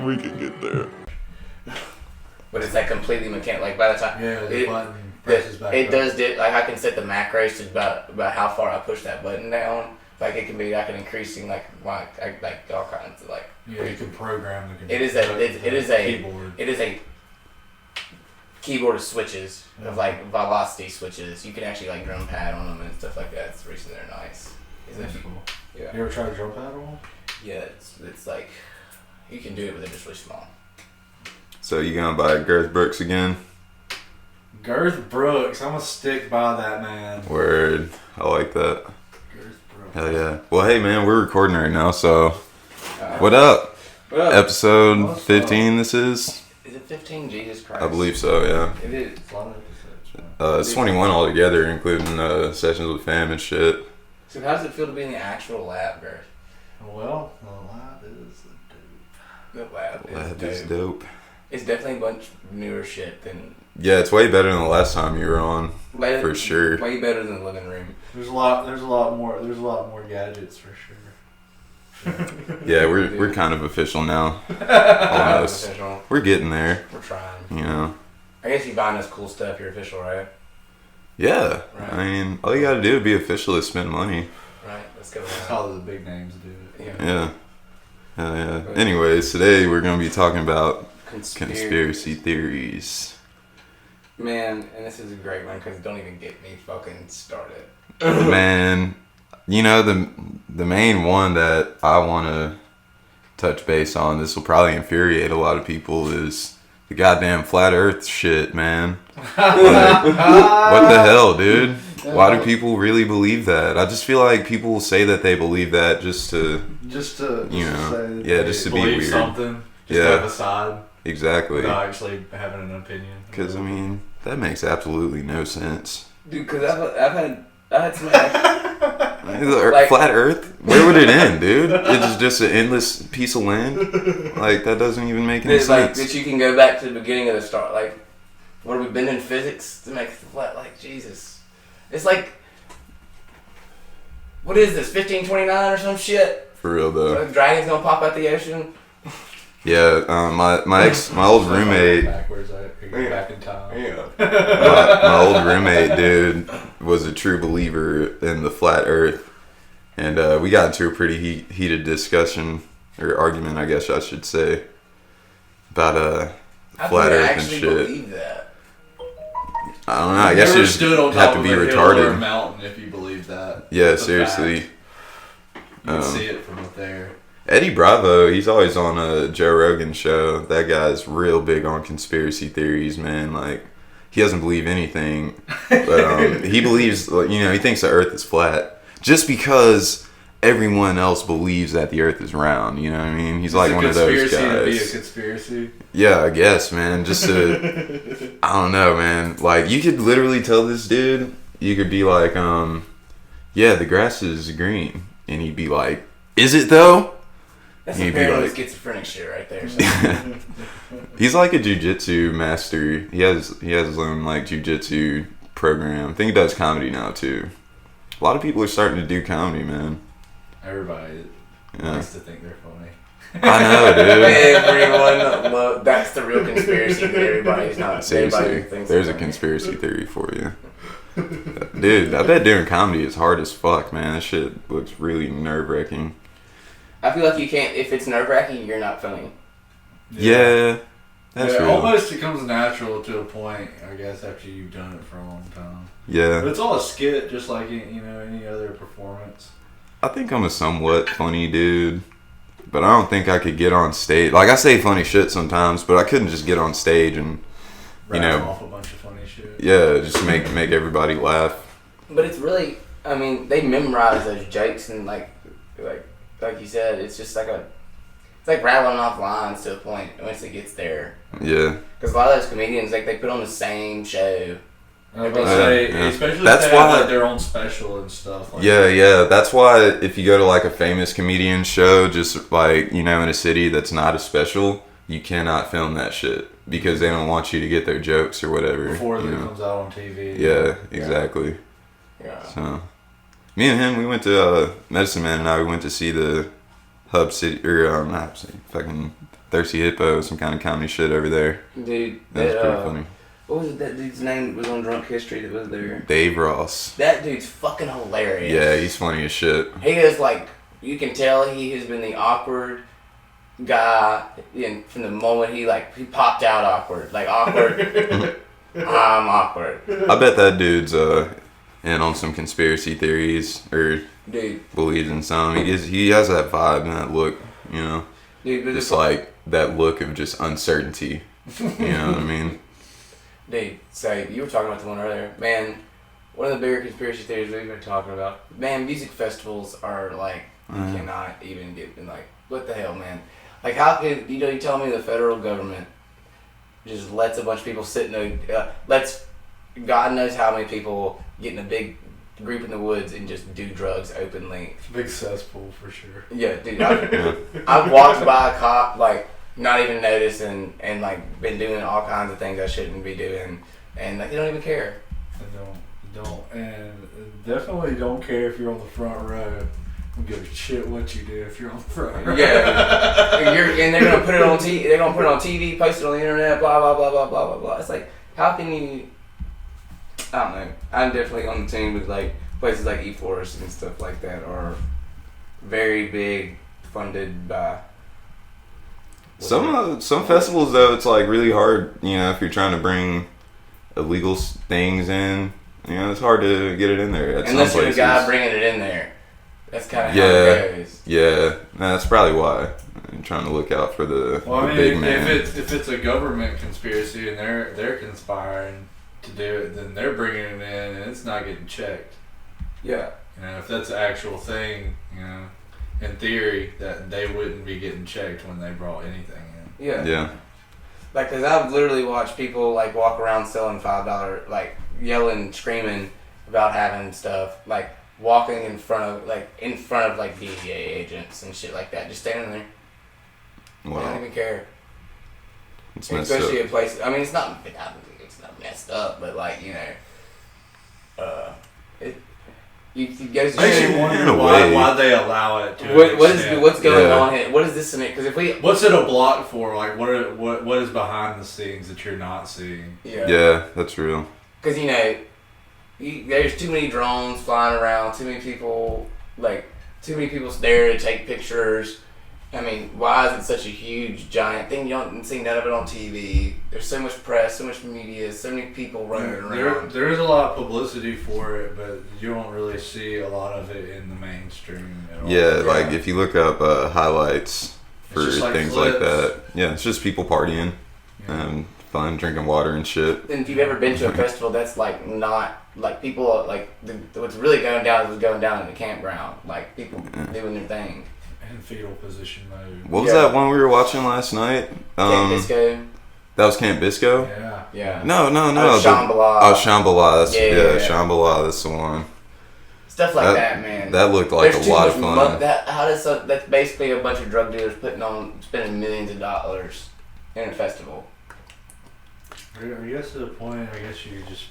We can get there. But it's like completely mechanical. Like by the time it does like I can set the macros to about how far I push that button down. Like it can be like an increasing like all kinds of like. Yeah, you can program the. It is a keyboard of switches of like velocity switches. You can actually like drum pad on them and stuff like that. It's the reason they're nice. That's cool. Yeah. You ever tried a drum pad on? Yeah, it's like you can do it, but they're just really small. So you gonna buy Girth Brooks again? Girth Brooks, I'm gonna stick by that, man. Word, I like that. Girth Brooks. Hell yeah. Well, hey man, we're recording right now, so what up? What up? Episode 15. This is. Is it 15? Jesus Christ. I believe so. Yeah. It is. It's a lot of episodes. It's 21 altogether, including sessions with fam and shit. So how does it feel to be in the actual lab, Girth? Well, the lab is the dope. The lab Lab is is dope. dope. It's definitely a bunch newer shit than. Yeah, it's way better than the last time you were on, Way, for sure. Way better than the living room. There's a lot more gadgets for sure. Yeah, we're kind of official now. Almost. Official. We're getting there. We're trying. You know. I guess you buying us cool stuff, you're official, right? Yeah. Right. I mean, all you gotta do to be official is spend money. Right. Let's go. That's how the big names do it. Yeah. Hell yeah. Anyways, today we're gonna be talking about conspiracy theories. Man, and this is a great one because don't even get me fucking started. Man, you know the main one that I want to touch base on, this will probably infuriate a lot of people, is the goddamn flat earth shit, man. Like, what the hell, dude? Why do people really believe that? I just feel like people will say that they believe that just to be weird. Something. Just Yeah. have a side. Exactly. Without actually having an opinion. Because, I mean, that makes absolutely no sense. Dude, because I had some like, flat Earth? Where would it end, dude? It's just an endless piece of land? Like, that doesn't even make any sense. Like, that you can go back to the beginning of the start. Like, what have we been in physics to make it flat? Like, Jesus. It's like, what is this, 1529 or some shit? For real, though. The dragon's gonna pop out the ocean? Yeah, my old roommate. Backwards, back in time. Yeah. my old roommate, dude, was a true believer in the flat Earth, and we got into a pretty heated discussion or argument, I guess I should say, about flat Earth and shit. Believe that. I don't know. I guess you just have to be retarded. Or a mountain if you believe that. Yeah, seriously. You can see it from up there. Eddie Bravo, he's always on a Joe Rogan show. That guy's real big on conspiracy theories, man. Like, he doesn't believe anything, but he believes, he thinks the Earth is flat just because everyone else believes that the Earth is round. You know what I mean? He's like one of those guys. To be a conspiracy. Yeah, I guess, man. Just to, I don't know, man. Like, you could literally tell this dude, you could be like, yeah, the grass is green, and he'd be like, is it though? That's some paranoid schizophrenic shit right there. So. He's like a jiu-jitsu master. He has his own like jiu-jitsu program. I think he does comedy now too. A lot of people are starting to do comedy, man. Everybody likes to think they're funny. I know, dude. Everyone, that's the real conspiracy that everybody's not. Seriously, there's a conspiracy theory for you. Dude, I bet doing comedy is hard as fuck, man. That shit looks really nerve-wracking. I feel like you can't, if it's nerve-wracking, you're not funny. Yeah, that's real. Almost it comes natural to a point, I guess, after you've done it for a long time. Yeah. But it's all a skit, just like, any other performance. I think I'm a somewhat funny dude, but I don't think I could get on stage. Like, I say funny shit sometimes, but I couldn't just get on stage and, rattle off a bunch of funny shit. Yeah, just make everybody laugh. But it's really, I mean, they memorize those jokes and like you said, it's just like it's like rattling off lines to a point once it gets there. Yeah. Because a lot of those comedians, like, they put on the same show. I was gonna say, especially that's if they why, have like their own special and stuff. Like yeah. That's why if you go to like a famous comedian show, just like, in a city that's not a special, you cannot film that shit because they don't want you to get their jokes or whatever. Before it comes out on TV. Yeah, exactly. Yeah. So, me and him, we went to Medicine Man and we went to see the Hub City, or not Hub City, fucking Thirsty Hippo, some kind of comedy shit over there. Dude, that was pretty funny. What was that dude's name that was on Drunk History that was there? Dave Ross. That dude's fucking hilarious. Yeah, he's funny as shit. He is like, you can tell he has been the awkward guy from the moment he popped out awkward. Like, awkward. I'm awkward. I bet that dude's in on some conspiracy theories or believes in some. He has that vibe and that look, you know. Dude, but just like that look of just uncertainty. You know what I mean? Dude, so you were talking about the one earlier. Man, one of the bigger conspiracy theories we've been talking about. Man, music festivals are like, you cannot even get, like, what the hell, man? Like, how could, you tell me the federal government just lets a bunch of people sit in lets God knows how many people get in a big group in the woods and just do drugs openly. It's a big cesspool for sure. Yeah, dude. I've walked by a cop, like, not even noticing, and like been doing all kinds of things I shouldn't be doing, and like they don't even care. They don't, and definitely don't care if you're on the front row. Don't give a shit what you do if you're on the front row. Yeah, and they're gonna put it on TV. They're gonna put it on TV, post it on the internet, blah blah blah blah blah blah blah. It's like, how can you? I don't know. I'm definitely on the team with like places like E-Forest and stuff like that are very big, funded by. Some festivals though, it's like really hard. You know, if you're trying to bring illegal things in, you know, it's hard to get it in there. Unless you're the guy bringing it in there. That's kind of how it goes. Yeah, that's probably why. I'm trying to look out for the big man. If it's a government conspiracy and they're conspiring to do it, then they're bringing it in and it's not getting checked. Yeah. You know, if that's an actual thing, you know. In theory, that they wouldn't be getting checked when they brought anything in. Yeah. Yeah. Like, cause I've literally watched people like walk around selling $5, like yelling, screaming about having stuff, like walking in front of like DEA agents and shit like that, just standing there. Wow. They don't even care. It's messed Especially up. in places. I mean, it's not messed up, but like You guys Makes you wonder why they allow it to. What's going on here? What is this? Because if we, what's it a block for? Like, what is behind the scenes that you're not seeing? Yeah, that's real. Because there's too many drones flying around, too many people there to take pictures. I mean, why is it such a huge, giant thing? You don't see none of it on TV. There's so much press, so much media, so many people running around. There is a lot of publicity for it, but you don't really see a lot of it in the mainstream at all. Yeah, like if you look up highlights for things like that, yeah, it's just people partying and fun, drinking water and shit. And if you've ever been to a festival, that's like not like people like what's really going down is going down in the campground, like people doing their thing. In fetal position mode. What was that one we were watching last night? Camp Bisco. That was Camp Bisco? Yeah. No. Shambhala. Shambhala. Shambhala. That's the one. Stuff like that, man. That looked like a lot of fun. That's basically a bunch of drug dealers spending millions of dollars in a festival. I guess to the point, I guess you just,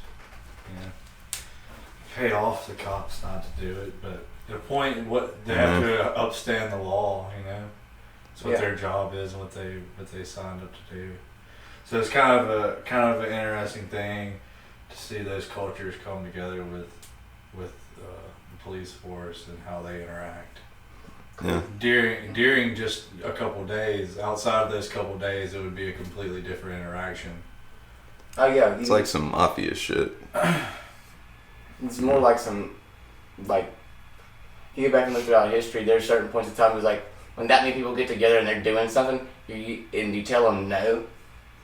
pay off the cops not to do it, but the point, what they have to upstand the law, It's what their job is, what they signed up to do. So it's kind of an interesting thing to see those cultures come together with the police force and how they interact. Yeah. During just a couple days, outside of those couple days, it would be a completely different interaction. Oh yeah, it's like some mafia shit. It's more like some you go back and look throughout history, there's certain points in time where it's like, when that many people get together and they're doing something, and you tell them no,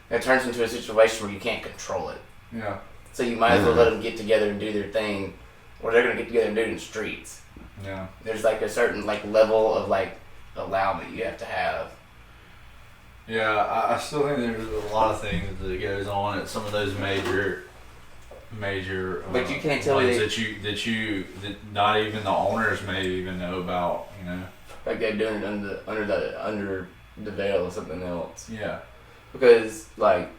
it turns into a situation where you can't control it. Yeah. So you might as well let them get together and do their thing, or they're going to get together and do it in the streets. Yeah. There's like a certain level of allowance you have to have. Yeah, I still think there's a lot of things that goes on at some of those major but you can't tell me that not even the owners may even know about, like they're doing it under the veil of something else. Yeah, because I've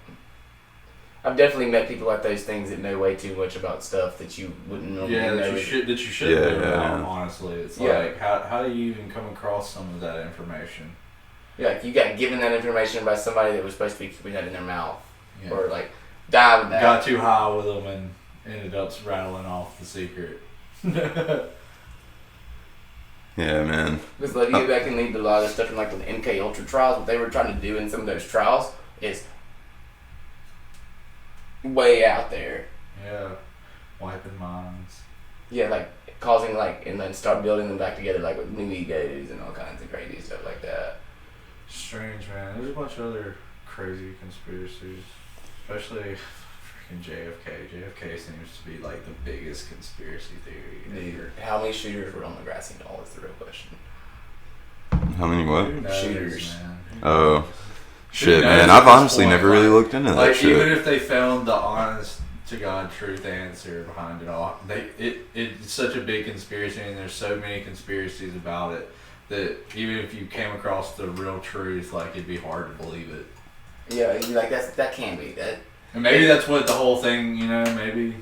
definitely met people at those things that know way too much about stuff that you wouldn't normally know. That you should know about. Honestly, it's like how do you even come across some of that information? Yeah, like you got given that information by somebody that was supposed to be keeping that in their mouth, or like die with that. Got too high with them and ended up rattling off the secret. Yeah, man. Because like you go back and lead a lot of stuff in like the MK Ultra trials. What they were trying to do in some of those trials is way out there. Yeah, wiping minds. Yeah, like causing like, and then start building them back together like with new egos and all kinds of crazy stuff like that. Strange, man. There's a bunch of other crazy conspiracies, especially freaking JFK. JFK seems to be like the biggest conspiracy theory ever. How many shooters were on the grassy knoll is the real question. How many what? Who knows, Shooters. man? Oh, shit, man. I've honestly never really looked into that shit. Even if they found the honest to God truth answer behind it all, it's such a big conspiracy, and there's so many conspiracies about it that even if you came across the real truth, like it'd be hard to believe it. Yeah, you'd be like that can't be that. And maybe that's what the whole thing, maybe.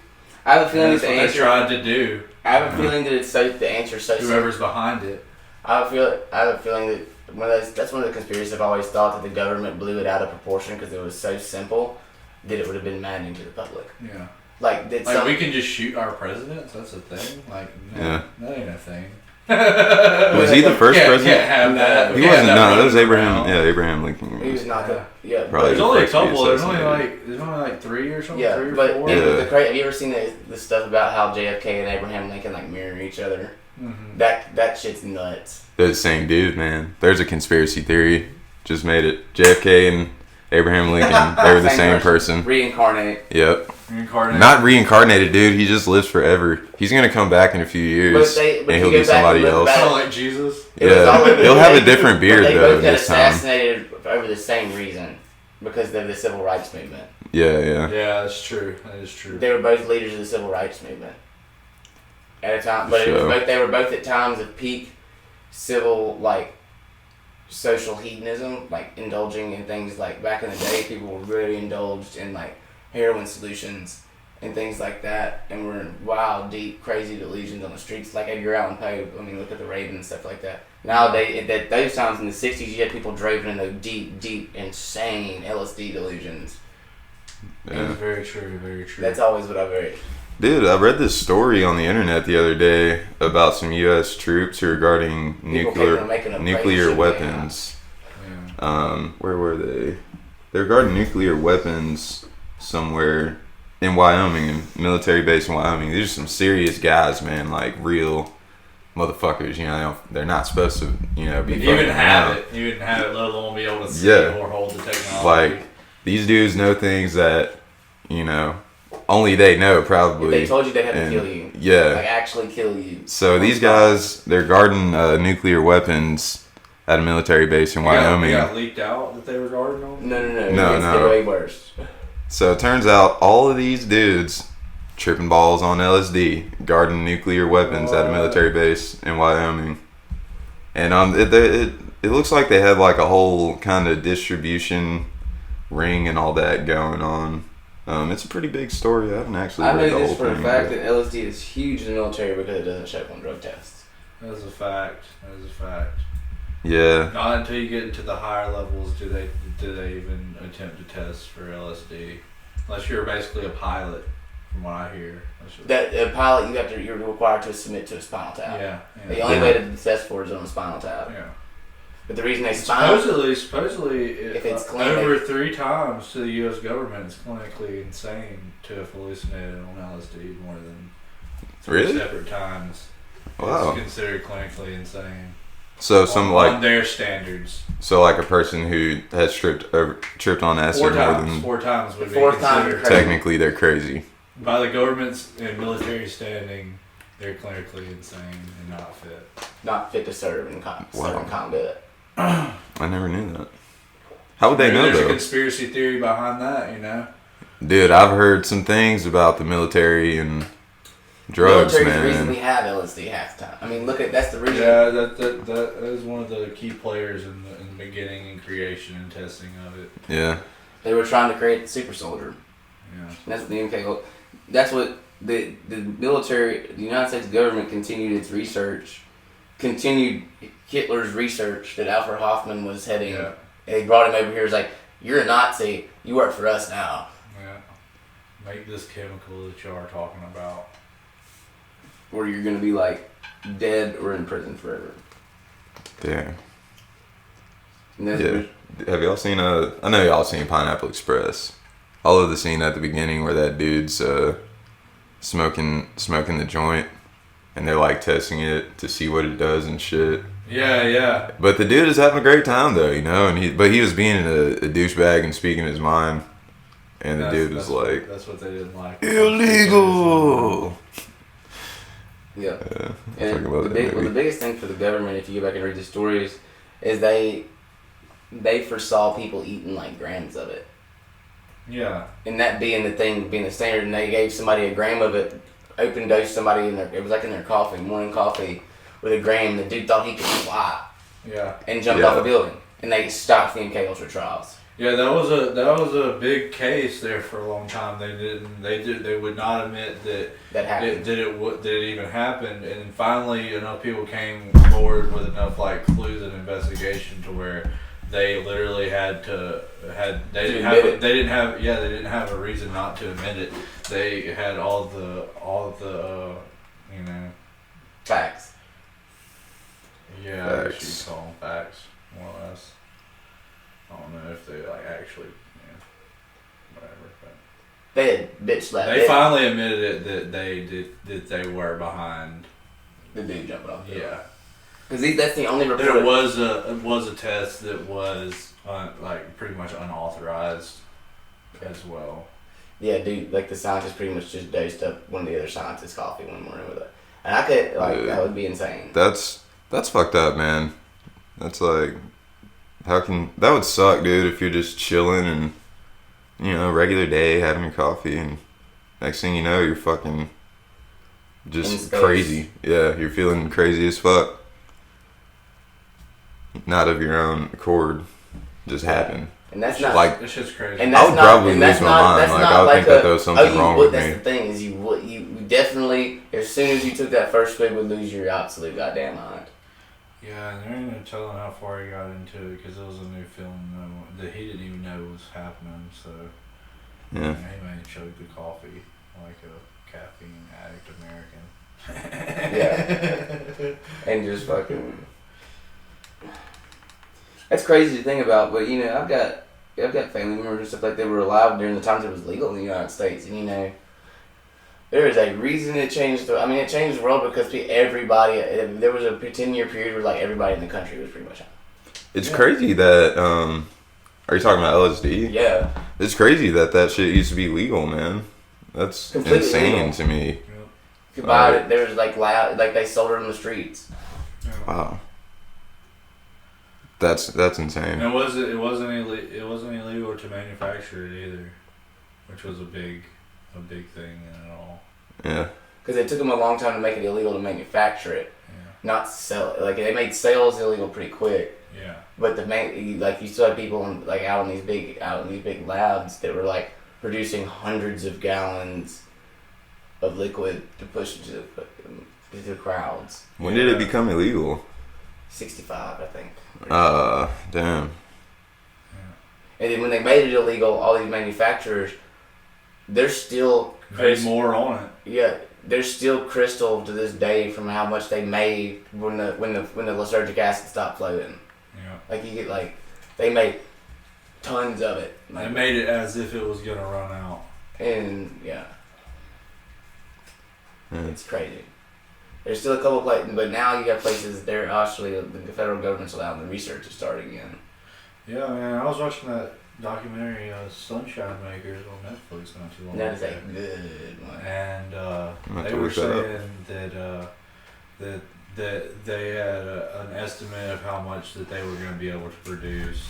I have a feeling that's that the what answer. they tried to do. I have a feeling that it's so the answer's so. Whoever's behind it. I have a feeling that that's one of the conspiracies I've always thought, that the government blew it out of proportion because it was so simple that it would have been maddening to the public. Yeah. Like we can just shoot our presidents. That's a thing. Like, no, Yeah. That ain't a thing. Was he the first president? Can't have that. He wasn't. No, that was Abraham. Yeah, Abraham Lincoln. He was not the. Yeah, Probably There's only a first to be couple. There's only assassinated. like 3 or something. yeah, 3 or but 4. have you ever seen the stuff about how JFK and Abraham Lincoln like mirror each other? Mm-hmm. That shit's nuts. They're the same dude, man. There's a conspiracy theory. Just made it. JFK and Abraham Lincoln. They were the same person. Reincarnate. Yep. Reincarnated. Not reincarnated, dude. He just lives forever. He's gonna come back in a few years, But and he'll be somebody else. Kind of like Jesus. Yeah, he'll have a different beard they though both got this time. assassinated over the same reason, because of the civil rights movement. Yeah, yeah. Yeah, that's true. That is true. They were both leaders of the civil rights movement at a time, but they were both at times of peak civil social hedonism, like indulging in things like back in the day, people were really indulged in like heroin solutions and things like that, and were in wild, deep, crazy delusions on the streets, like Edgar Allan Poe. I mean, look at the Raven and stuff like that. Nowadays, at those times in the 60s, you had people driven in those deep, deep, insane LSD delusions. Yeah. That's very true. Very true. That's always what I've heard. Dude, I read this story on the internet the other day about some U.S. troops who are guarding nuclear weapons. Yeah. Where were they? They're guarding nuclear weapons somewhere in Wyoming, a military base in Wyoming. These are some serious guys, man, like real motherfuckers. They're not supposed to, be even have it. You didn't have it, let alone be able to see or hold the technology. Like, these dudes know things that, only they know, probably. If they told you, they'd have to kill you. Yeah. Like, actually kill you. So these guys, they're guarding nuclear weapons at a military base in Wyoming. It got leaked out that they were guarding them? No. It's getting way worse. So it turns out all of these dudes tripping balls on LSD, guarding nuclear weapons at a military base in Wyoming. And it looks like they have like a whole kind of distribution ring and all that going on. It's a pretty big story. I haven't actually read the whole thing. I know this for a fact that LSD is huge in the military because it doesn't show up on drug tests. That is a fact. Yeah. Not until you get into the higher levels do they even attempt to test for LSD, unless you're basically a pilot, from what I hear. That a pilot, you're required to submit to a spinal tap. Yeah. The only way to test for it is on a spinal tap. Yeah. But the reason they supposedly, if it's over 3 times to the U.S. government, it's clinically insane to have hallucinated on LSD more than 3 separate times. Wow. It's considered clinically insane. So on their standards. So like a person who has tripped on acid 4 times would be considered technically they're crazy. By the government's and military standing, they're clinically insane and not fit. Not fit to serve in combat. I never knew that. How would they know There's though? a conspiracy theory behind that, Dude, I've heard some things about the military and drugs, military's man. the reason we have LSD half the time. I mean, that's the reason. Yeah, that is one of the key players in the beginning and creation and testing of it. Yeah. They were trying to create the super soldier. Yeah. And that's what the MK. That's what the military, the United States government continued its research continued Hitler's research that Alfred Hoffman was heading. Yeah. And they brought him over here. It's like, you're a Nazi. You work for us now. Yeah. Make this chemical that you are talking about. Or you're going to be like dead or in prison forever. Yeah. Yeah. Have y'all seen I know y'all seen Pineapple Express. I love the scene at the beginning where that dude's smoking the joint, and they're like testing it to see what it does and shit. Yeah. But the dude is having a great time though, you know, and he was being a douchebag and speaking his mind, and the dude was like, "That's what they didn't like." Illegal. Yeah. And the biggest thing for the government, if you go back and read the stories, is they foresaw people eating like grams of it. Yeah. And that being the standard, and they gave somebody a gram of it, open dose somebody it was like in their coffee, morning coffee, with a gram. The dude thought he could fly. Yeah. And jumped off a building, and they stopped the MK Ultra trials. Yeah, that was a big case there for a long time. They would not admit that happened. That it even happened, and finally enough people came forward with enough like clues and investigation to where they literally they didn't have a reason not to admit it. They had all the facts. Yeah, I guess you call them facts, more or less. I don't know if they like actually, whatever. But they had bitch slapped. They finally admitted it that they were behind the dude jumping off. Yeah, because that's the only report. There was a test that was like pretty much unauthorized as well. Yeah, dude, like the scientist pretty much just dosed up one of the other scientists' coffee one morning with it, and I could that would be insane. That's fucked up, man. That's like. That would suck, dude, if you're just chilling and, regular day, having your coffee, and next thing you know, you're fucking just crazy. Yeah, you're feeling crazy as fuck. Not of your own accord. Just happened. And that's not... Like, this shit's crazy. And I would probably lose my mind. Like, I would think that there was something wrong with me. That's the thing, is you definitely, as soon as you took that first swig, would lose your absolute goddamn mind. Yeah, and there ain't no telling how far he got into it because it was a new film that he didn't even know was happening. So yeah, he may chug the coffee like a caffeine addict American. Yeah, and just fucking. That's crazy to think about, but I've got family members and stuff like that were alive during the times it was legal in the United States, and there is a reason it changed. It changed the world because everybody. There was a 10-year period where like everybody in the country was pretty much on. It's crazy that. Are you talking about LSD? Yeah. It's crazy that shit used to be legal, man. That's completely insane legal to me. You could buy it. There was like loud, like they sold it on the streets. Wow. That's insane. And it wasn't illegal to manufacture it either, which was a big thing in it all. Yeah. Because it took them a long time to make it illegal to manufacture it, not sell it. Like they made sales illegal pretty quick. Yeah. But you still had people out in these big labs that were like producing hundreds of gallons of liquid to push into the crowds. When did it become illegal? 65, I think. Damn. And then when they made it illegal, all these manufacturers, they're still made more on it. Yeah, they're still crystal to this day from how much they made when the lysergic acid stopped flowing. Yeah. Like you get they made tons of it. They made it as if it was gonna run out. And it's crazy. There's still a couple places, but now you got places. They're actually the federal government's allowing the research to start again. Yeah, man. I was watching that documentary, Sunshine Makers, on Netflix not too long ago. That is a good one. And they were saying that they had an estimate of how much that they were going to be able to produce,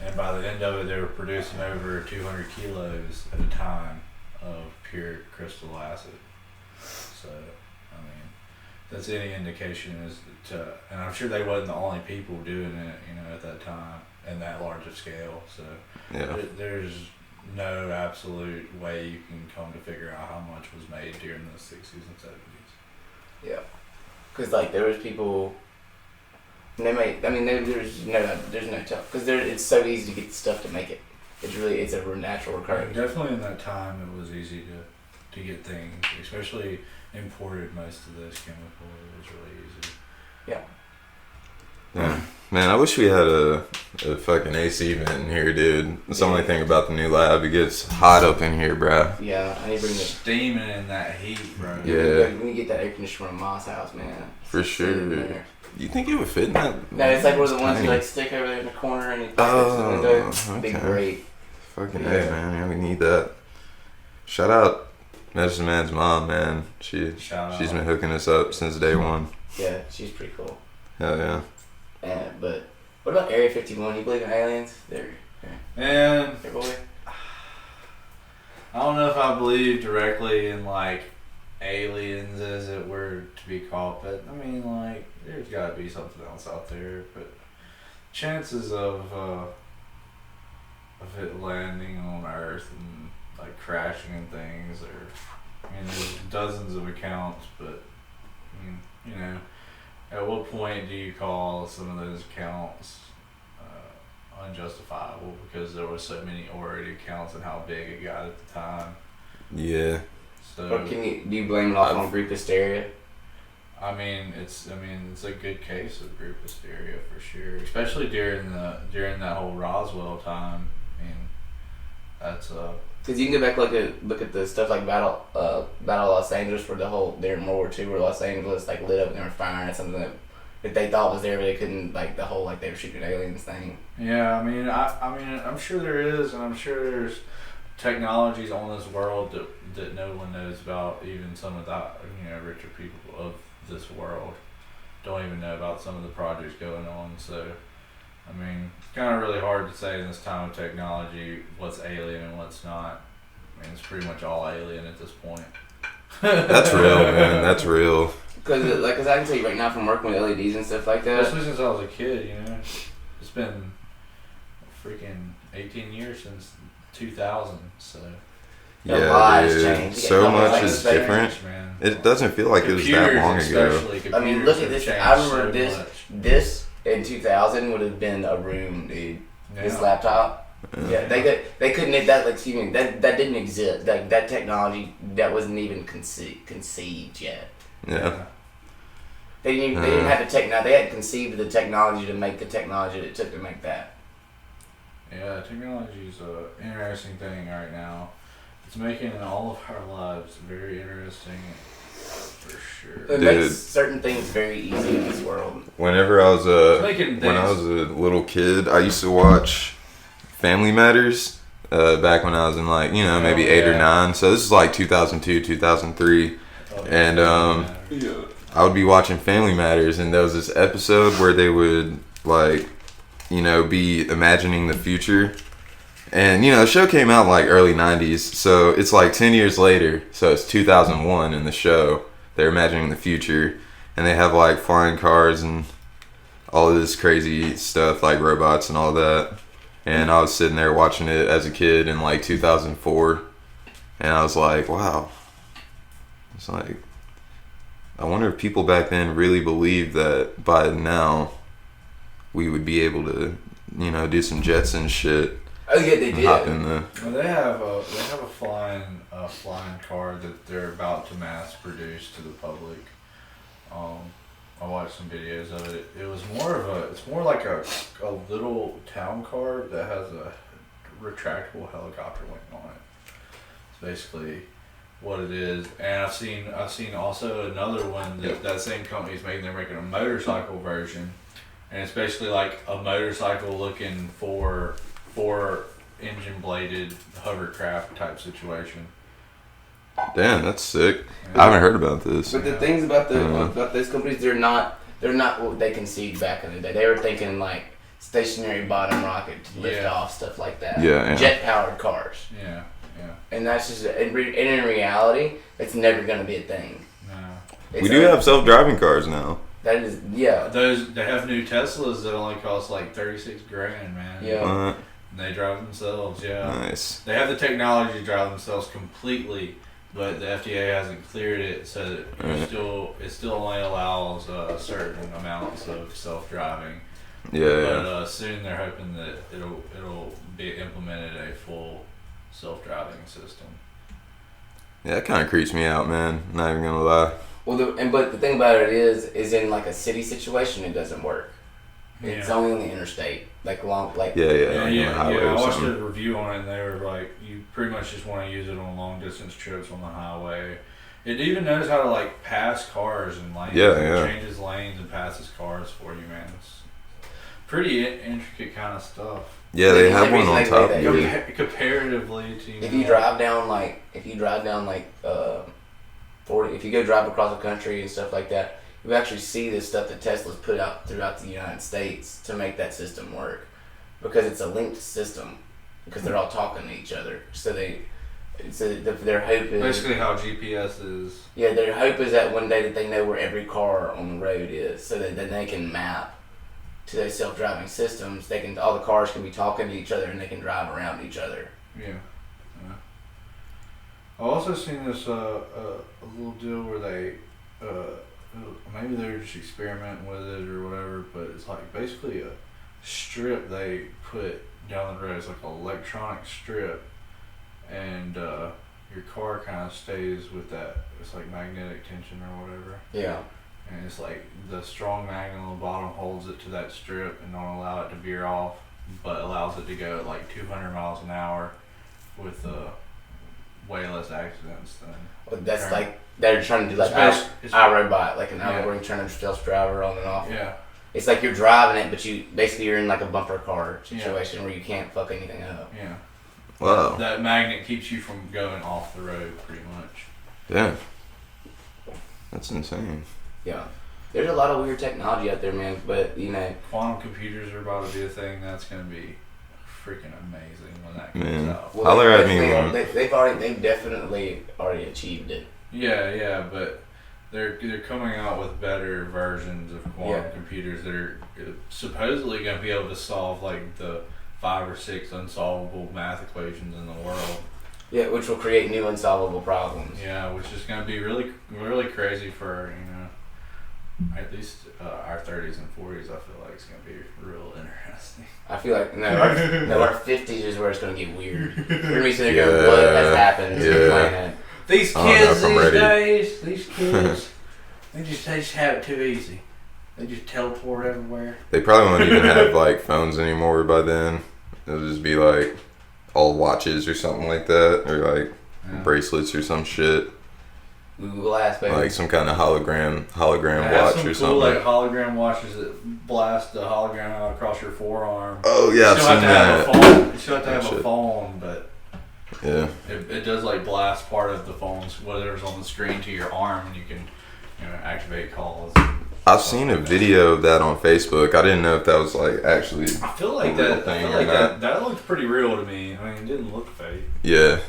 and by the end of it, they were producing over 200 kilos at a time of pure crystal acid. So, that's any indication and I'm sure they wasn't the only people doing it, at that time in that large a scale. So there's no absolute way you can come to figure out how much was made during the 60s and 70s. Yeah, because there was people They may. I mean, there's no tell because it's so easy to get the stuff to make it. It's a natural recurring. Definitely in that time, it was easy to get things, especially imported. Most of those chemicals, it was really easy. Yeah. Yeah. Man, I wish we had a fucking AC vent in here, dude. That's the only thing about the new lab. It gets hot up in here, bro. Yeah, I need to bring the steaming in that heat, bro. Yeah. We need to get that air conditioner from Mom's house, man. For sure. You think it would fit in that? No, it's like one of the ones you like stick over there in the corner and you put it in the window. It'd be great. Fucking A, man. Yeah, we need that. Shout out Medicine Man's mom, man. She's been hooking us up since day one. Yeah, she's pretty cool. Hell yeah. But what about Area 51? You believe in aliens? Man, boy. I don't know if I believe directly in like aliens as it were to be called, but I mean like there's got to be something else out there. But chances of it landing on Earth and like crashing and things, I mean there's dozens of accounts, but I mean, you know. At what point do you call some of those accounts unjustifiable because there were so many already accounts and how big it got at the time? Yeah. So. Or do you blame it off on group hysteria? I mean, it's a good case of group hysteria for sure, especially during that whole Roswell time. I mean, that's because you can go back look at the stuff like Battle Los Angeles for during World War II where Los Angeles like lit up and they were firing at something that they thought was there but they couldn't, like the whole like they were shooting aliens thing. Yeah, I mean I'm sure there is, and I'm sure there's technologies on this world that no one knows about. Even some of the richer people of this world don't even know about some of the projects going on. So I mean, it's kind of really hard to say in this time of technology what's alien and what's not. I mean, it's pretty much all alien at this point. That's real, man. That's real. Because I can tell you right now from working with LEDs and stuff like that. Especially since I was a kid, it's been freaking 18 years since 2000, so. Yeah, dude. So much is different. Man. It doesn't feel like computers, it was that long ago. I mean, look at this. I remember this in 2000 would have been a room, dude. Yeah. This laptop. Yeah, they couldn't. That didn't exist. That technology that wasn't even conceived yet. Yeah. They didn't have the technology. They hadn't conceived the technology to make the technology that it took to make that. Yeah, technology is an interesting thing right now. It's making all of our lives very interesting, for sure. It makes certain things very easy in this world. Whenever I was a little kid, I used to watch Family Matters. Back when I was in maybe 8 or 9. So this is like 2002, 2003, and I would be watching Family Matters, and there was this episode where they would be imagining the future. And, the show came out early 90s, so it's 10 years later, so it's 2001 in the show. They're imagining the future, and they have, flying cars and all of this crazy stuff, robots and all that. And I was sitting there watching it as a kid in, 2004, and I was like, wow. It's I wonder if people back then really believed that by now we would be able to, do some Jetson shit. Oh yeah, they did. Well, they have a flying car that they're about to mass produce to the public. I watched some videos of it. It's more like a little town car that has a retractable helicopter wing on it. It's basically what it is. And I've seen also another one that same company's making. They're making a motorcycle version, and it's basically like a motorcycle looking for engine bladed hovercraft type situation. Damn, that's sick. Yeah. I haven't heard about this. But the things about those companies, they're not what they conceived back in the day. They were thinking stationary bottom rocket to lift off, stuff like that. Yeah. Jet powered cars. Yeah. And that's just in reality, it's never going to be a thing. No. We do have self-driving cars now. That is, they have new Teslas that only cost $36,000, man. Yeah. And they drive themselves, yeah. Nice. They have the technology to drive themselves completely, but the FDA hasn't cleared it, so it still only allows certain amounts of self-driving. Yeah. But soon they're hoping that it'll be implemented a full self-driving system. Yeah, that kind of creeps me out, man. Not even gonna lie. Well, but the thing about it is in like a city situation, it doesn't work. It's only on the interstate, like along, like I watched a review on it, and they were like, you pretty much just want to use it on long distance trips on the highway. It even knows how to like pass cars and lanes. It changes lanes and passes cars for you, man. It's pretty intricate kind of stuff. Yeah, they have one on top of it. Comparatively to if you drive down like 40, if you go drive across the country and stuff like that, you actually see this stuff that Tesla's put out throughout the United States to make that system work, because it's a linked system, because they're all talking to each other. So their hope is basically how GPS is. Yeah, their hope is that one day that they know where every car on the road is, so that then they can map to those self-driving systems. All the cars can be talking to each other, and they can drive around each other. Yeah. I've also seen this a little deal where they maybe they're just experimenting with it or whatever, but it's like basically a strip they put down the road. It's like an electronic strip, and your car kind of stays with that. It's like magnetic tension or whatever. Yeah. And it's like the strong magnet on the bottom holds it to that strip and don't allow it to veer off, but allows it to go at like 200 miles an hour with way less accidents than. Well, that's like they're trying to do like iRobot, like an algorithm trying to self-driver on and off. Yeah. It's like you're driving it, but you're in like a bumper car situation where you can't fuck anything up. Yeah. Wow. That magnet keeps you from going off the road, pretty much. Yeah. That's insane. Yeah. There's a lot of weird technology out there, man, but quantum computers are about to be a thing. That's going to be freaking amazing when that comes out. Well, they've definitely already achieved it. Yeah, but they're coming out with better versions of quantum computers that are supposedly going to be able to solve like the 5 or 6 unsolvable math equations in the world. Yeah, which will create new unsolvable problems. Yeah, which is going to be really, really crazy for at least our 30s and 40s. I feel like it's going to be real interesting. I feel like our 50s is where it's going to get weird. We're going to be sitting there going, what has happened to the planet? These kids these kids, they just have it too easy. They just teleport everywhere. They probably won't even have like phones anymore by then. It'll just be like all watches or something like that, or like bracelets or some shit. Google Glass, baby. Like some kind of hologram watch or something. Like hologram watches that blast the hologram out across your forearm. Oh yeah, I've seen that. You still have to have a phone, but yeah, it does like blast part of the phone's whatever's on the screen to your arm, and you can activate calls. I've seen a video of that on Facebook. I didn't know if that was like actually. I feel like that looked pretty real to me. I mean, it didn't look fake. Yeah.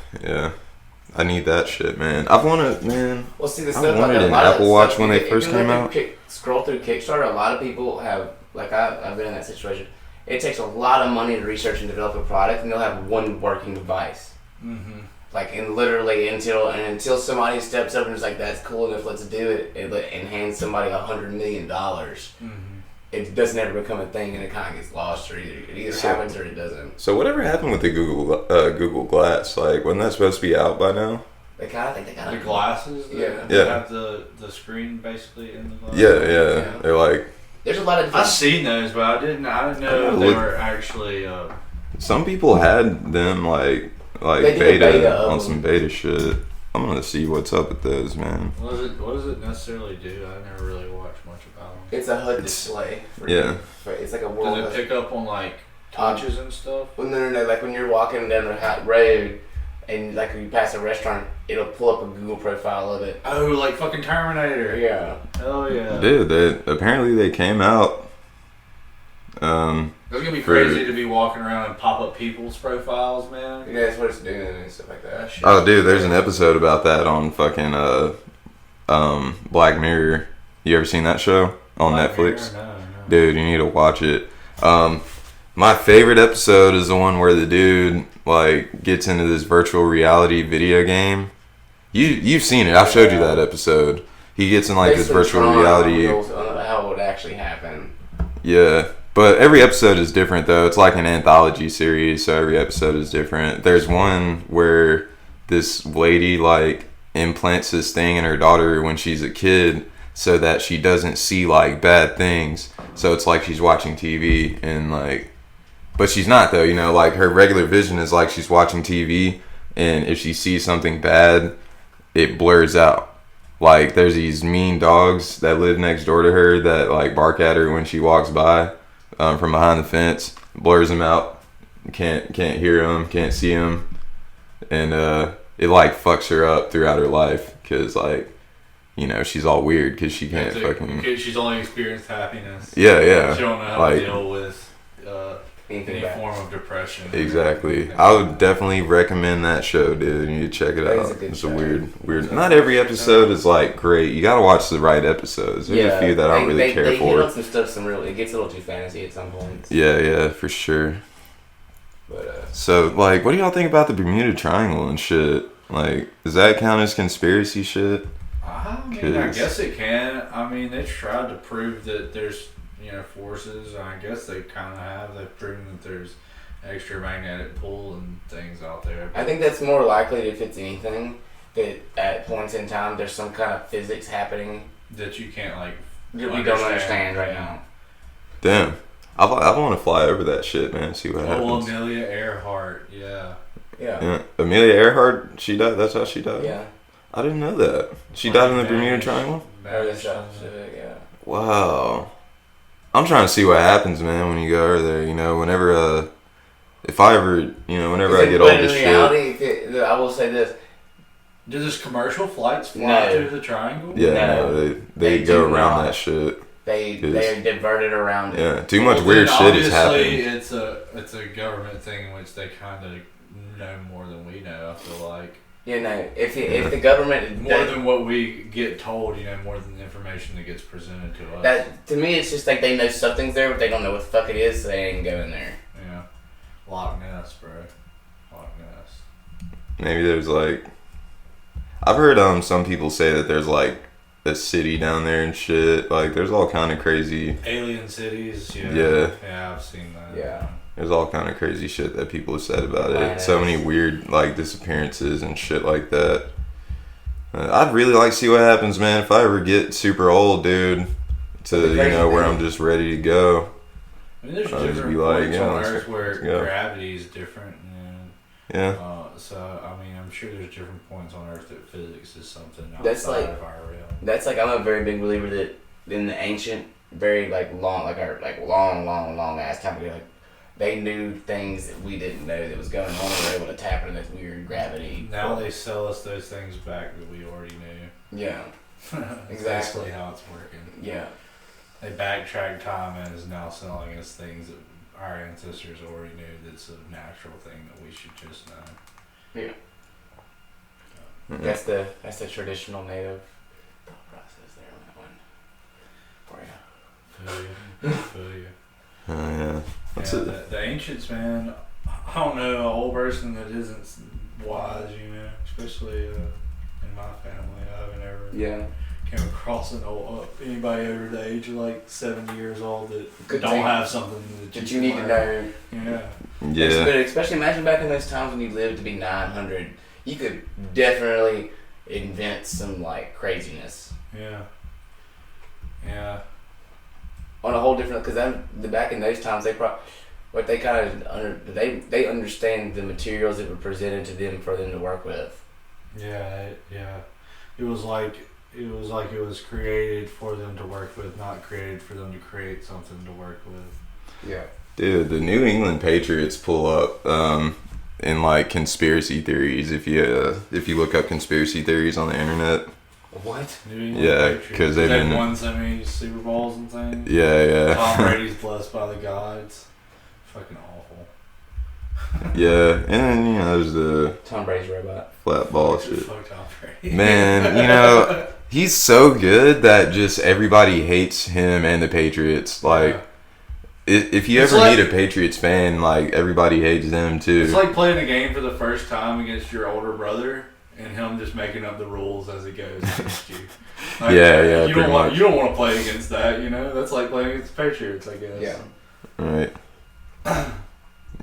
I need that shit, man. I've wanted, man. Well, see, the I stuff wanted like an Apple Watch when they first came out. Scroll through Kickstarter. A lot of people have, like I've been in that situation. It takes a lot of money to research and develop a product, and they'll have one working device. Mm-hmm. Like, and literally until somebody steps up and is like, "That's cool enough, let's do it," and hands somebody $100 million. Mm-hmm. It doesn't ever become a thing, and it kind of gets lost, or it either happens or it doesn't. So whatever happened with the Google Glass? Like, wasn't that supposed to be out by now? I think they got the glasses. Yeah. Have the screen basically in the glasses. Yeah. They're like. There's a lot of. I've seen those, but I didn't know if they were actually. Some people had them like beta on some beta shit. I'm gonna see what's up with those, man. What does it necessarily do? I never really watched much about them. It's a HUD display. It's like a world. Does it pick up on like touches and stuff? Well, no. Like when you're walking down the road, and like when you pass a restaurant, it'll pull up a Google profile of it. Oh, like fucking Terminator. Yeah. Oh yeah. Dude, apparently they came out. It's gonna be crazy to be walking around and pop up people's profiles, man. Yeah, that's what it's doing and stuff like that. Oh, dude, there's an episode about that on fucking Black Mirror. You ever seen that show on Netflix? No. Dude, you need to watch it. My favorite episode is the one where the dude like gets into this virtual reality video game, You've seen it. I've showed you that episode. He gets in like this virtual reality. How it would actually happen. Yeah. But every episode is different though. It's like an anthology series, so every episode is different. There's one where this lady like implants this thing in her daughter when she's a kid so that she doesn't see like bad things. So it's like she's watching TV and like, but she's not though, you know, like her regular vision is like she's watching TV, and if she sees something bad, it blurs out. Like there's these mean dogs that live next door to her that like bark at her when she walks by from behind the fence, blurs them out, can't hear them, can't see them, and it like fucks her up throughout her life because like, you know, she's all weird because she can't fucking. She's only experienced happiness. Yeah. She don't know how like, to deal with any form of depression. Exactly. I would definitely recommend that show, dude. You need to check it out. It's a weird. Not every episode is like great. You gotta watch the right episodes. There's a few that I don't really care for. They hit on some stuff. It gets a little too fantasy at some points. Yeah, for sure. But so like, what do y'all think about the Bermuda Triangle and shit? Like, does that count as conspiracy shit? I mean, I guess it can. I mean, they tried to prove that there's, you know, forces. I guess they kind of have. They've proven that there's extra magnetic pull and things out there. I think that's more likely if it's anything that at points in time there's some kind of physics happening that you can't like. We don't understand right now. Damn, I want to fly over that shit, man. See what happens. Amelia Earhart, yeah. Amelia Earhart, she died. That's how she died. Yeah. I didn't know that. She died in the Bermuda Triangle? Yeah. Wow. I'm trying to see what happens, man, when you go over there. You know, whenever, if I ever, you know, whenever I get old as shit. I will say this. Do those commercial flights fly through the triangle? Yeah, no, they go around that shit. They're diverted around it. Yeah, too much weird shit is happening. It's a government thing in which they kind of know more than we know, I feel like. You know, if the government more than what we get told, you know, more than the information that gets presented to us. That to me, it's just like they know something's there, but they don't know what the fuck it is, so they ain't going there. Yeah, Loch Ness, bro. Loch Ness. Maybe there's like, I've heard some people say that there's like a city down there and shit. Like there's all kind of crazy alien cities. Yeah, I've seen that. Yeah. There's all kind of crazy shit that people have said about it. So many weird like disappearances and shit like that. I'd really like to see what happens, man. If I ever get super old, dude, to you know where I'm just ready to go. I mean, there's different points on Earth where gravity is different. Yeah. So I mean, I'm sure there's different points on Earth that physics is something outside of our realm. That's like I'm a very big believer that in the ancient, very long ass time ago, like they knew things that we didn't know that was going on, and were able to tap into this weird gravity. Now they sell us those things back that we already knew. Yeah. Exactly how it's working. Yeah. They backtrack time and is now selling us things that our ancestors already knew that's a natural thing that we should just know. Yeah. Mm-hmm. That's the traditional native thought process there on that one. For you. Yeah. The ancients, man. I don't know an old person that isn't wise, you know, especially in my family. I haven't ever came across anybody over the age of like 70 years old that don't have something that you need to know. Yeah. But especially imagine back in those times when you lived to be 900, you could definitely invent some like craziness. Yeah. On a whole different, because back in those times they they understand the materials that were presented to them for them to work with. Yeah. It was like it was created for them to work with, not created for them to create something to work with. Yeah. Dude, the New England Patriots pull up in like conspiracy theories if you look up conspiracy theories on the internet. What? Yeah, because they've won so many Super Bowls and things. Yeah. Tom Brady's blessed by the gods. Fucking awful. Yeah, and then you know there's the Tom Brady's robot. Flat ball shit. Fuck Tom Brady. Man, you know he's so good that just everybody hates him and the Patriots. Like, if you ever meet a Patriots fan, like everybody hates them too. It's like playing a game for the first time against your older brother. and him just making up the rules as he goes against you. Like, yeah, you don't want to play against that, you know. That's like playing against the Patriots, I guess. Yeah. Right.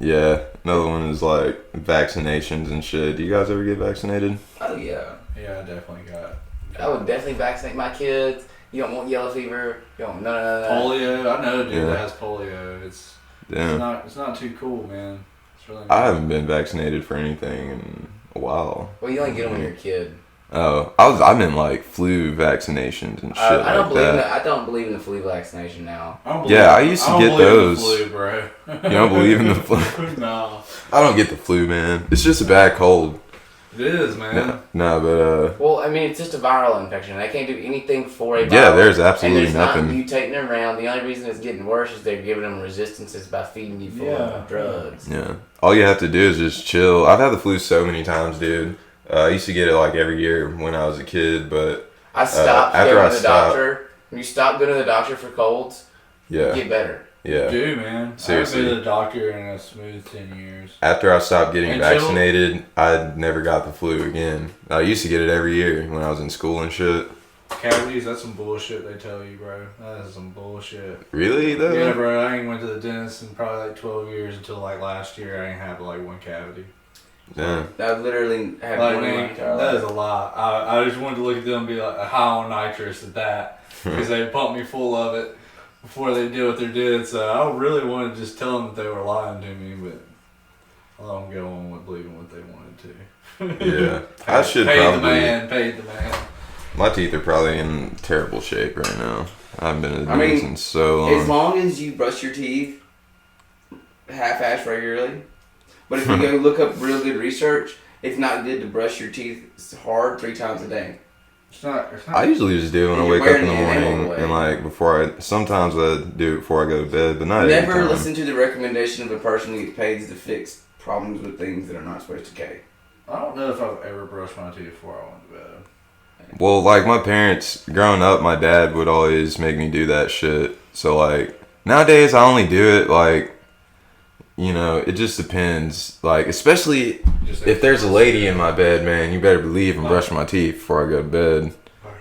Yeah. Another one is like vaccinations and shit. Do you guys ever get vaccinated? Oh yeah. Yeah, I definitely got. I would definitely vaccinate my kids. You don't want yellow fever. You don't none of that. Polio. I know a dude that has polio. It's not too cool, man. It's really. I haven't been vaccinated for anything in a while. Well, you only get them when you're a kid. Oh, I meant like flu vaccinations and shit I don't like believe that. I don't believe in the flu vaccination now. I used to get those. I don't believe in the flu, bro. You don't believe in the flu? No. I don't get the flu, man. It's just a bad cold. It is, man. No, but Well, I mean, it's just a viral infection. They can't do anything for a virus. yeah, there's absolutely and nothing. Not mutating around. The only reason it's getting worse is they're giving them resistances by feeding you full of drugs. Yeah. All you have to do is just chill. I've had the flu so many times, dude. I used to get it like every year when I was a kid, but I stopped going to the doctor. When you stop going to the doctor for colds, you get better. Yeah. Dude, man. Seriously. I haven't been to the doctor in a smooth 10 years. After I stopped getting vaccinated, I never got the flu again. I used to get it every year when I was in school and shit. Cavities, that's some bullshit they tell you, bro. That is some bullshit. Really, though? Yeah, bro. I ain't went to the dentist in probably like 12 years until like last year. I ain't had like one cavity. Yeah. I literally had like, one in my man, entire that life. is a lot. I just wanted to look at them and be like high on nitrous at that. Because they pumped me full of it before they did what they did. So I really wanted to just tell them that they were lying to me, but I let them go on with believing what they wanted to. Yeah. I should paid probably... Paid the man. My teeth are probably in terrible shape right now. I haven't been to the dentist in so long. As long as you brush your teeth half-ass regularly. But if you go look up real good research, it's not good to brush your teeth hard 3 times a day. It's not I usually just do it when I wake up in the morning and like sometimes I do it before I go to bed, but not every Never time. listen to the recommendation of a person who gets paid to fix problems with things that are not supposed to carry. I don't know if I've ever brushed my teeth before I went to bed. Well, like my parents, growing up, my dad would always make me do that shit. So like nowadays I only do it like, you know, it just depends. Like, especially if there's a lady in my bed, man, you better believe I'm brushing my teeth before I go to bed,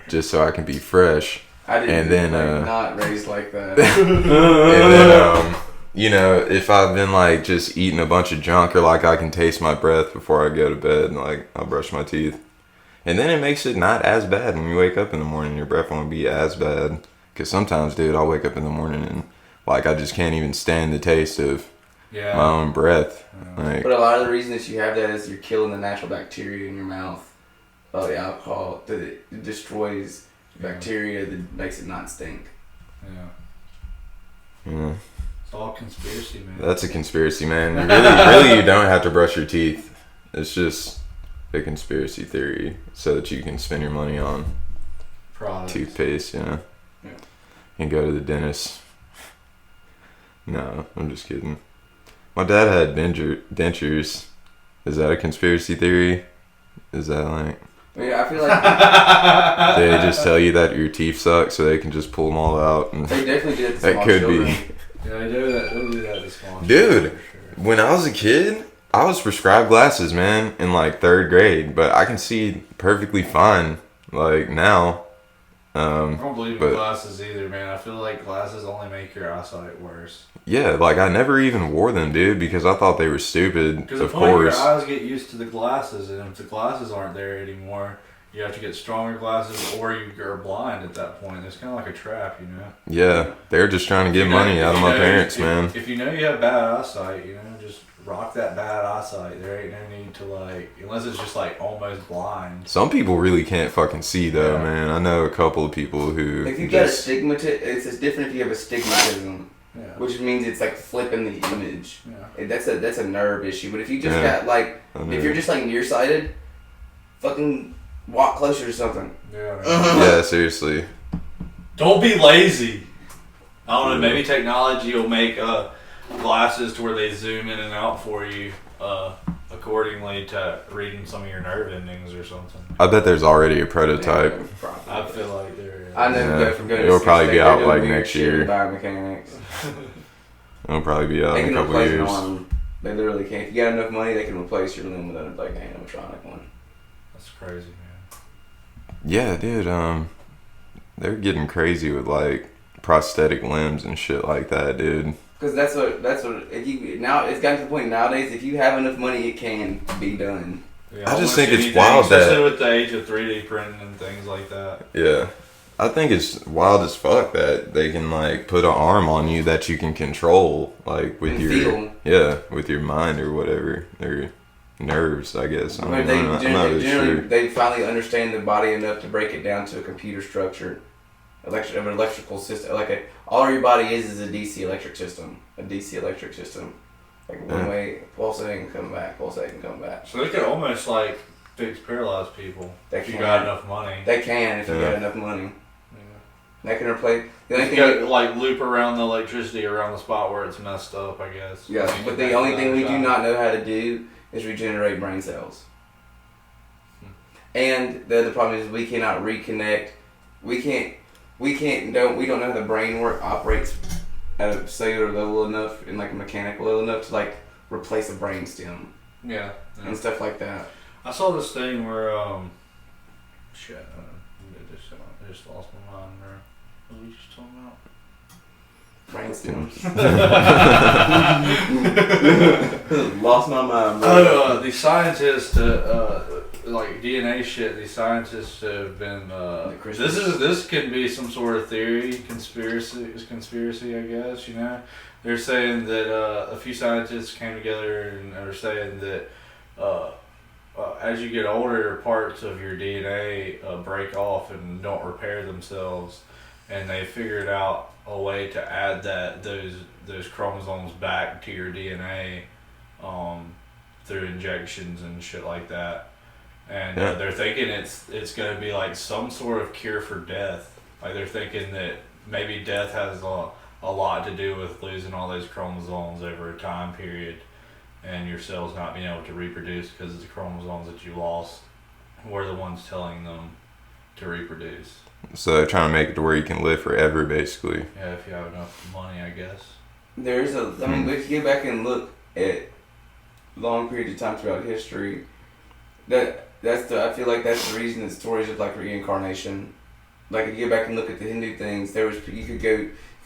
just so I can be fresh. I didn't. And then, not raised like that. And then, you know, if I've been like just eating a bunch of junk or like I can taste my breath before I go to bed, like I'll brush my teeth. And then it makes it not as bad when you wake up in the morning. Your breath won't be as bad. Because sometimes, dude, I'll wake up in the morning and like I just can't even stand the taste of my own breath. Like, but a lot of the reason that you have that is you're killing the natural bacteria in your mouth. The alcohol that it destroys bacteria that makes it not stink. yeah. It's all conspiracy, man. That's a conspiracy, man. Really, you don't have to brush your teeth. It's just a conspiracy theory so that you can spend your money on products. Toothpaste, yeah. And go to the dentist. No, I'm just kidding. My dad had dentures. Is that a conspiracy theory? Is that like... Yeah, I feel like... they just tell you that your teeth suck so they can just pull them all out. And they definitely did it to that small could children. be. Yeah, they do that. They'll do that to small Dude, children, for sure. When I was a kid, I was prescribed glasses, man, in like 3rd grade. But I can see perfectly fine, like, now. I don't believe in glasses either, man. I feel like glasses only make your eyesight worse. Yeah, like I never even wore them, dude, because I thought they were stupid. Because of the point course. your eyes get used to the glasses, and if the glasses aren't there anymore, you have to get stronger glasses, or you're blind at that point. It's kind of like a trap, you know. Yeah, they're just trying to get money out of my parents, man. If you know you have bad eyesight, you know, just rock that bad eyesight. There ain't no need to like, unless it's just like almost blind. Some people really can't fucking see though, man. I know a couple of people who. If you've got it's different if you have astigmatism. Yeah. Which means it's like flipping the image. Yeah. That's a nerve issue. But if you just got like, if you're just like nearsighted, fucking walk closer to something. Yeah. Yeah, seriously. Don't be lazy. I don't know. Maybe technology will make glasses to where they zoom in and out for you accordingly to reading some of your nerve endings or something. I bet there's already a prototype. Yeah, I feel like there is. I never go from going it'll to probably be out like next year. Biomechanics. It'll probably be out in a couple of years. They literally can. If you got enough money, they can replace your limb with like an animatronic one. That's crazy, man. Yeah, dude. They're getting crazy with like prosthetic limbs and shit like that, dude. Because that's what if you now it's gotten to the point nowadays. If you have enough money, it can be done. Yeah, I just think anything, it's wild especially that with the age of 3D printing and things like that. Yeah, I think it's wild as fuck that they can like put an arm on you that you can control, like with with your mind or whatever, or nerves, I guess. I'm not really sure. They finally understand the body enough to break it down to a computer structure, an electrical system. All your body is a DC electric system, Like one way, pulsating, come back, pulsating, come back. So they could almost like fix paralyzed people if you got enough money. They can if you got enough money. They can replace. The only thing like loop around the electricity around the spot where it's messed up, I guess. Yeah, but the only thing we do not know how to do is regenerate brain cells. And the other problem is we cannot reconnect. We don't know how the brain operates at a cellular level enough and like a mechanical level enough to like replace a brain stem. Yeah. And stuff like that. I saw this thing where shit, I just lost my mind, bro. What were you just talking about? Brain stems. Lost my mind, bro. Oh, the scientists, like DNA shit. These scientists have been. This can be some sort of theory, conspiracy. I guess They're saying that a few scientists came together and are saying that as you get older, parts of your DNA break off and don't repair themselves, and they figured out a way to add those chromosomes back to your DNA through injections and shit like that. And they're thinking it's going to be like some sort of cure for death. Like they're thinking that maybe death has a lot to do with losing all those chromosomes over a time period, and your cells not being able to reproduce because the chromosomes that you lost were the ones telling them to reproduce. So they're trying to make it to where you can live forever, basically. Yeah, if you have enough money, I guess. There's if you get back and look at long periods of time throughout history, I feel like that's the reason that stories of like reincarnation. Like if you get back and look at the Hindu things, you could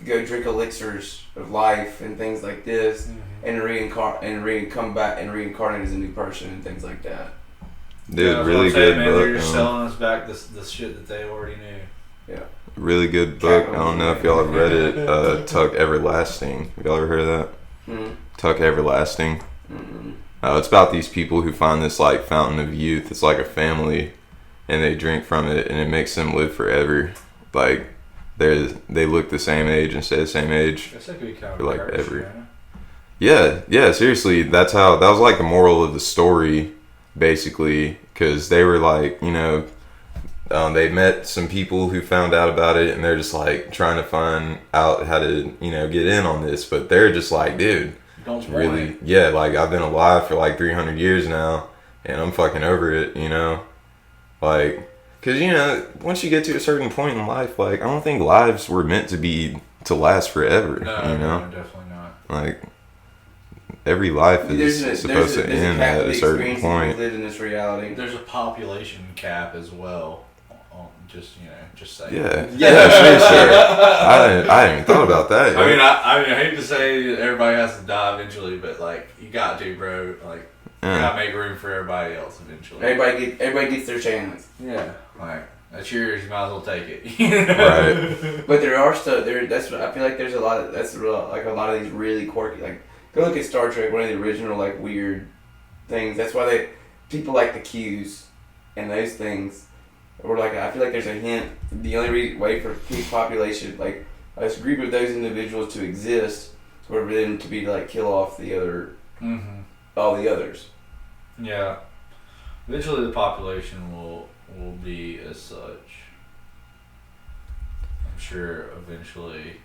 go drink elixirs of life and things like this, and come back and reincarnate as a new person and things like that. Dude, really good book. They're just selling us back the shit that they already knew. Yeah. Really good book. I don't know if y'all have read it. Tuck Everlasting. Have y'all ever heard of that? Mm-hmm. Tuck Everlasting. Mm-hmm. It's about these people who find this like fountain of youth. It's like a family, and they drink from it, and it makes them live forever. Like they look the same age and stay the same age. That's like kind of for like ever. Yeah. Seriously, that was like the moral of the story, basically, because they were like, they met some people who found out about it, and they're just like trying to find out how to get in on this, but they're just like, dude. Don't really, yeah, like I've been alive for like 300 years now, and I'm fucking over it, like, cause once you get to a certain point in life, like I don't think lives were meant to last forever, No, definitely not. Like every life is supposed to end at a certain point. Live in this reality. There's a population cap as well. Just saying. Yeah, seriously. I hadn't even thought about that. I mean, I hate to say that everybody has to die eventually, but like you got to, bro. Like you gotta make room for everybody else eventually. Everybody gets their chance. Yeah, like that's yours. You might as well take it. Right. But there are stuff there. I feel like there's a lot of a lot of these really quirky. Like go look at Star Trek. One of the original like weird things. That's why people like the Qs and those things. Or like I feel like there's a hint. The only way for peak population, like a group of those individuals to exist, for them to be like kill off the other, all the others. Yeah, eventually the population will be as such. I'm sure eventually,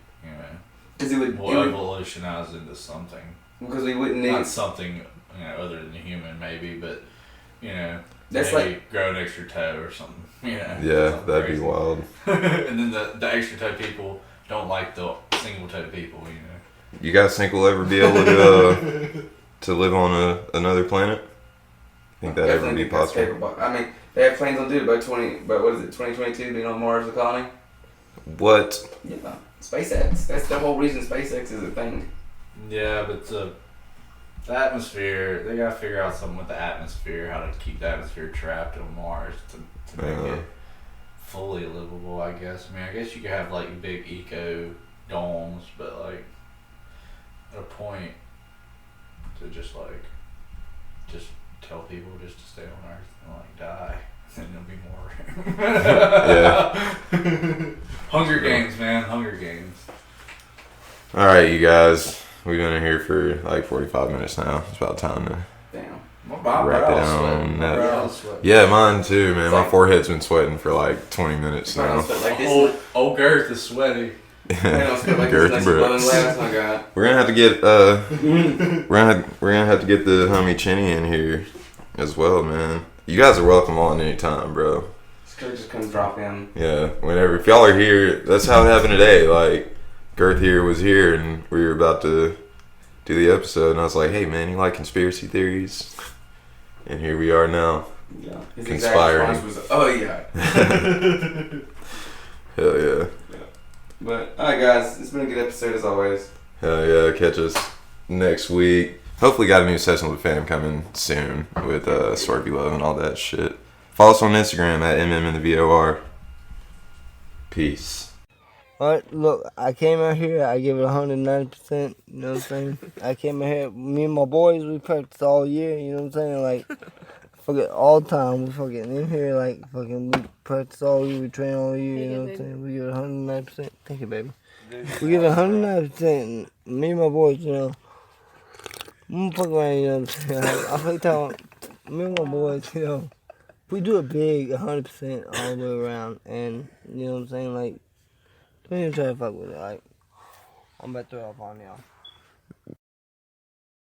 because it will evolutionize into something. Because we wouldn't need not something other than a human, maybe, but that's maybe like grow an extra toe or something. Yeah, that'd crazy. Be wild. And then the extra toe people don't like the single toe people. You guys think we'll ever be able to live on another planet? Think that ever be possible? I mean, They have plans on doing it by what is it, 2022, being on Mars, the colony? What? Yeah. SpaceX. That's the whole reason SpaceX is a thing. Yeah, but the atmosphere, they gotta figure out something with the atmosphere, how to keep the atmosphere trapped on Mars to make it fully livable, I guess. I mean, I guess you could have like big eco domes, but like at a point to just tell people just to stay on Earth and like die, and there'll be more. Yeah. Hunger Games, man. Hunger Games. All right, you guys. We've been in here for like 45 minutes now. It's about time to wrap it down. Yeah, mine too, man. My forehead's been sweating for like 20 minutes now. Old Girth is sweaty. Girth Brooks. We're gonna have to get we're gonna have to get the homie Chinny in here as well, man. You guys are welcome on anytime, bro. Just come drop in. Yeah, whenever. If y'all are here, that's how it happened today. Like, Girth was here, and we were about to do the episode, and I was like, "Hey, man, you like conspiracy theories?" And here we are now. Yeah. Conspiring. Oh yeah. Hell yeah. But alright, guys, it's been a good episode as always. Hell yeah. Catch us next week. Hopefully, got a new session with fam coming soon with Swervy Love and all that shit. Follow us on Instagram at MMInTheVOR. Peace. Alright, look, I came out here, I give it 109%, you know what I'm saying? I came out here, me and my boys, we practice all year, you know what I'm saying? Like, fucking all the time, we fucking in here, like, fucking, we practice all year, we train all year, you know what I'm saying? We give it 109%. Thank you, baby. We give it 109%, me and my boys, you know. I'm gonna fuck around, you know what I'm saying? I feel telling me and my boys, you know, we do it big, 100% all the way around, and, you know what I'm saying? Like, don't even try to fuck with it, like, I'm about to throw up on y'all.